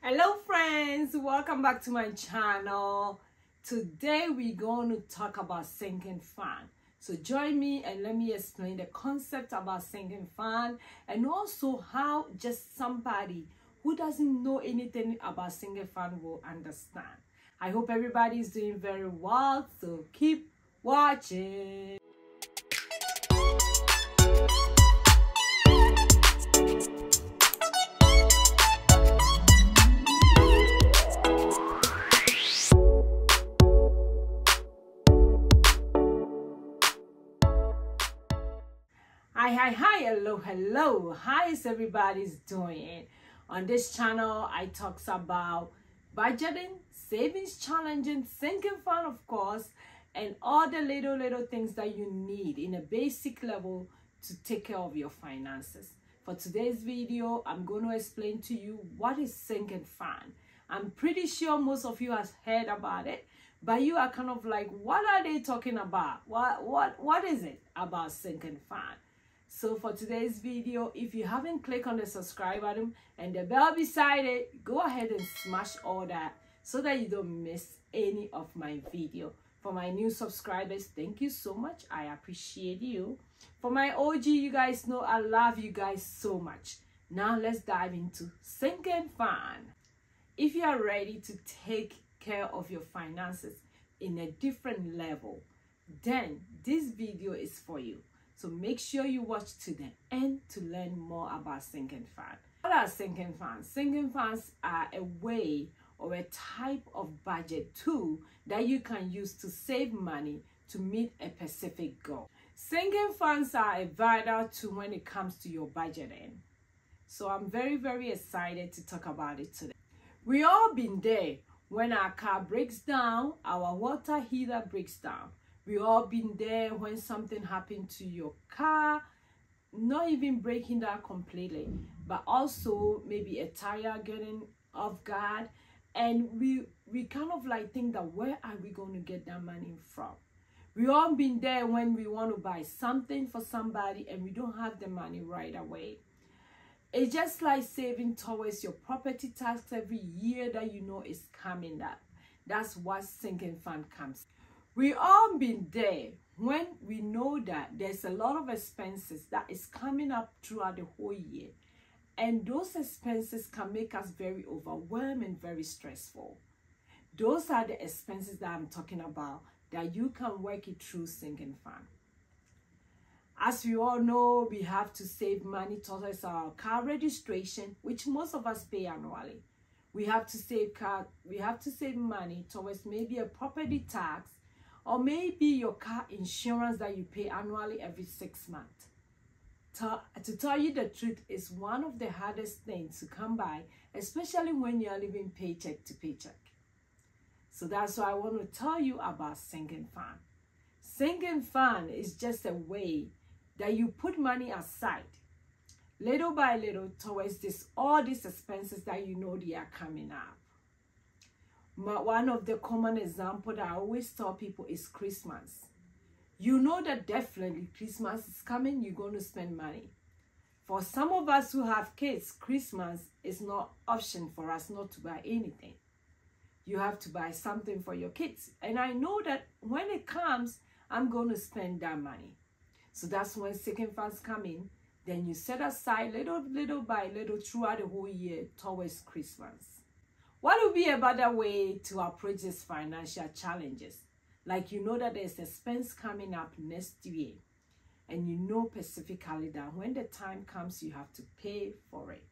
Hello friends, welcome back to my channel. Today we're going to talk about sinking fund. So join me and let me explain the concept about sinking fund and also how just somebody who doesn't know anything about sinking fund will understand. I hope everybody is doing very well, so keep watching. Hi, hello. How is everybody's doing? On this channel, I talks about budgeting, savings, challenging, sinking fund, of course, and all the little things that you need in a basic level to take care of your finances. For today's video, I'm going to explain to you what is sinking fund. I'm pretty sure most of you have heard about it, but you are kind of like, what are they talking about? What is it about sinking fund? So for today's video, if you haven't clicked on the subscribe button and the bell beside it, go ahead and smash all that so that you don't miss any of my video. For my new subscribers, thank you so much. I appreciate you. For my OG, you guys know I love you guys so much. Now let's dive into sinking fund. If you are ready to take care of your finances in a different level, then this video is for you. So make sure you watch to the end to learn more about sinking fund. What are sinking funds? Sinking funds are a way or a type of budget tool that you can use to save money to meet a specific goal. Sinking funds are a vital tool when it comes to your budgeting. So I'm very excited to talk about it today. We all been there when our car breaks down, our water heater breaks down. We all been there when something happened to your car, not even breaking down completely, but also maybe a tire getting off guard, and we kind of like think that where are we going to get that money from? We all been there when we want to buy something for somebody and we don't have the money right away. It's just like saving towards your property tax every year that you know is coming up. That's what sinking fund comes. We all been there when we know that there's a lot of expenses that is coming up throughout the whole year. And those expenses can make us very overwhelmed and very stressful. Those are the expenses that I'm talking about that you can work it through sinking fund. As we all know, we have to save money towards our car registration, which most of us pay annually. We have to save money towards maybe a property tax, or maybe your car insurance that you pay annually every 6 months. To tell you the truth, is one of the hardest things to come by, especially when you're living paycheck to paycheck. So that's why I want to tell you about sinking fund. Sinking fund is just a way that you put money aside, little by little, towards all these expenses that you know they are coming up. One of the common examples that I always tell people is Christmas. You know that definitely Christmas is coming, you're going to spend money. For some of us who have kids, Christmas is not an option for us not to buy anything. You have to buy something for your kids. And I know that when it comes, I'm going to spend that money. So that's when sinking funds come in. Then you set aside little by little throughout the whole year towards Christmas. What would be a better way to approach these financial challenges? Like you know that there's expense coming up next year, and you know specifically that when the time comes, you have to pay for it.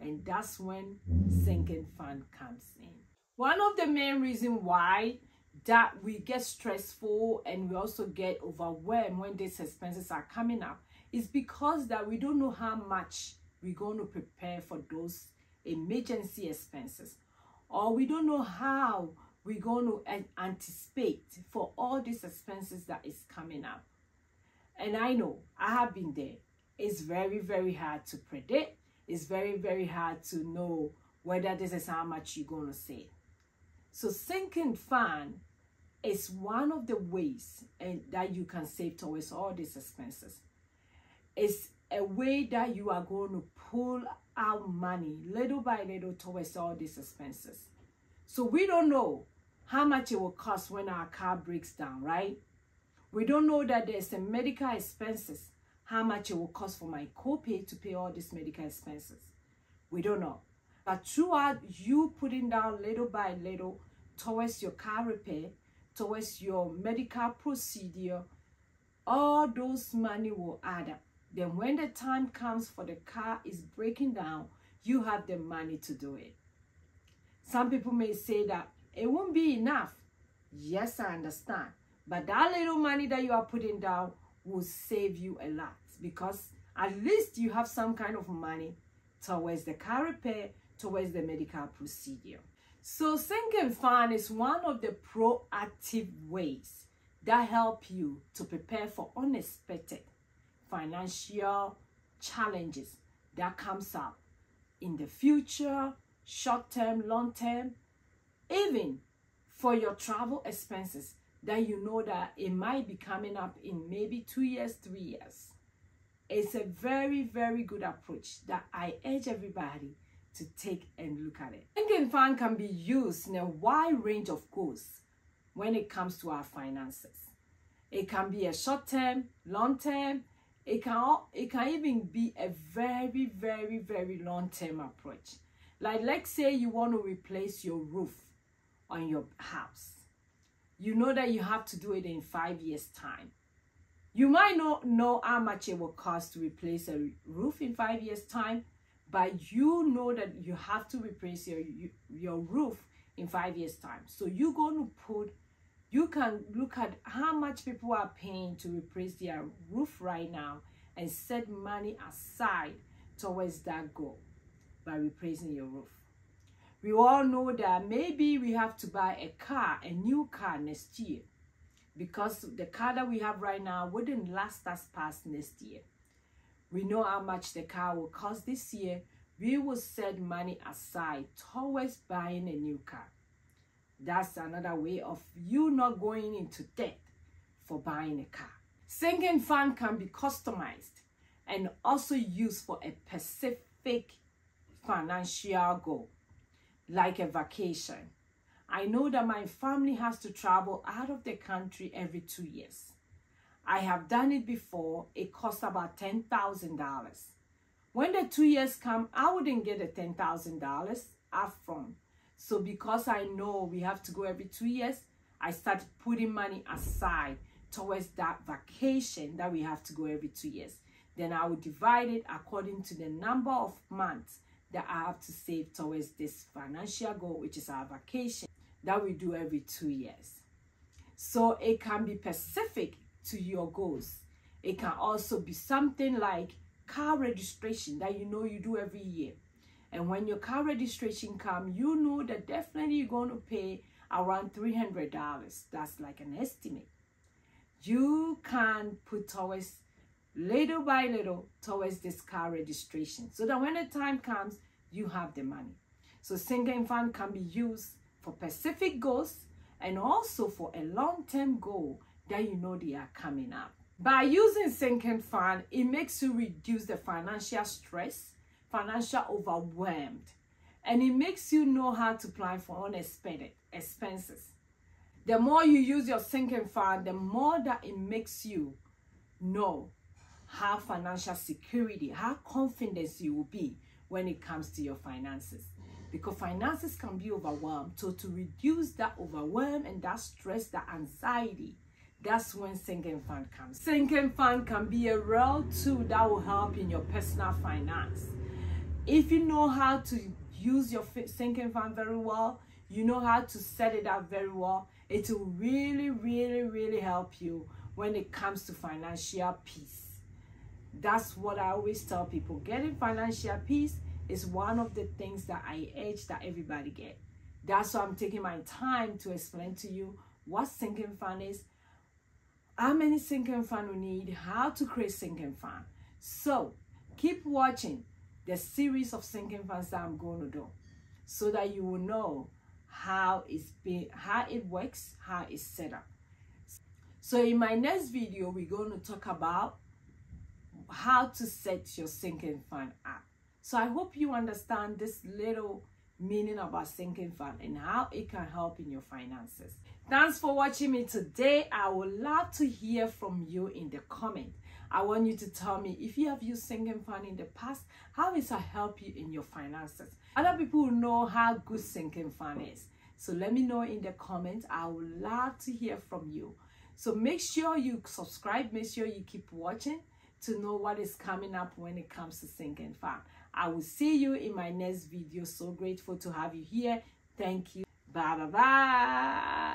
And that's when sinking fund comes in. One of the main reasons why that we get stressful and we also get overwhelmed when these expenses are coming up is because that we don't know how much we're going to prepare for those emergency expenses, or we don't know how we're going to anticipate for all these expenses that is coming up. And I know I have been there. It's very hard to predict. It's very hard to know whether this is how much you're going to save. So sinking fund is one of the ways that you can save towards all these expenses. It's a way that you are going to pull out money little by little towards all these expenses. So we don't know how much it will cost when our car breaks down, right? We don't know that there's a medical expenses, how much it will cost for my copay to pay all these medical expenses. We don't know. But throughout you putting down little by little towards your car repair, towards your medical procedure, all those money will add up. Then when the time comes for the car is breaking down, you have the money to do it. Some people may say that it won't be enough. Yes, I understand. But that little money that you are putting down will save you a lot, because at least you have some kind of money towards the car repair, towards the medical procedure. So sinking fund is one of the proactive ways that help you to prepare for unexpected financial challenges that comes up in the future, short term, long term, even for your travel expenses that you know that it might be coming up in maybe 2 years, 3 years. It's a very, very good approach that I urge everybody to take and look at it. Sinking fund can be used in a wide range of goals when it comes to our finances. It can be a short term, long term. It can even be a very, very, very long term approach. Like, let's say you want to replace your roof on your house. You know that you have to do it in 5 years' time. You might not know how much it will cost to replace a roof in 5 years' time, but you know that you have to replace your roof in 5 years' time. So you're going to you can look at how much people are paying to replace their roof right now and set money aside towards that goal by replacing your roof. We all know that maybe we have to buy a new car next year, because the car that we have right now wouldn't last us past next year. We know how much the car will cost this year. We will set money aside towards buying a new car. That's another way of you not going into debt for buying a car. Sinking fund can be customized and also used for a specific financial goal, like a vacation. I know that my family has to travel out of the country every 2 years. I have done it before. It cost about $10,000. When the 2 years come, I wouldn't get the $10,000 upfront. So because I know we have to go every 2 years, I started putting money aside towards that vacation that we have to go every 2 years. Then I will divide it according to the number of months that I have to save towards this financial goal, which is our vacation that we do every 2 years. So it can be specific to your goals. It can also be something like car registration that you know you do every year. And when your car registration comes, you know that definitely you're going to pay around $300. That's like an estimate. You can put towards little by little towards this car registration, so that when the time comes, you have the money. So sinking fund can be used for specific goals and also for a long-term goal that you know they are coming up. By using sinking fund, it makes you reduce the financial stress, financial overwhelmed, and it makes you know how to plan for unexpected expenses. The more you use your sinking fund, the more that it makes you know how financial security, how confident you will be when it comes to your finances. Because finances can be overwhelmed. So to reduce that overwhelm and that stress, that anxiety, that's when sinking fund comes. Sinking fund can be a real tool that will help in your personal finance. If you know how to use your sinking fund very well, you know how to set it up very well, it will really, really, really help you when it comes to financial peace. That's what I always tell people. Getting financial peace is one of the things that I urge that everybody get. That's why I'm taking my time to explain to you what sinking fund is, how many sinking fund we need, how to create sinking fund. So keep watching the series of sinking funds that I'm going to do, so that you will know how it works, how it's set up. So in my next video, we're going to talk about how to set your sinking fund up. So I hope you understand this little meaning about sinking fund and how it can help in your finances. Thanks for watching me today. I would love to hear from you in the comment. I want you to tell me if you have used sinking fund in the past, how it has helped you in your finances. Other people know how good sinking fund is. So let me know in the comments. I would love to hear from you. So make sure you subscribe, make sure you keep watching to know what is coming up when it comes to sinking fund. I will see you in my next video. So grateful to have you here. Thank you. Bye bye bye.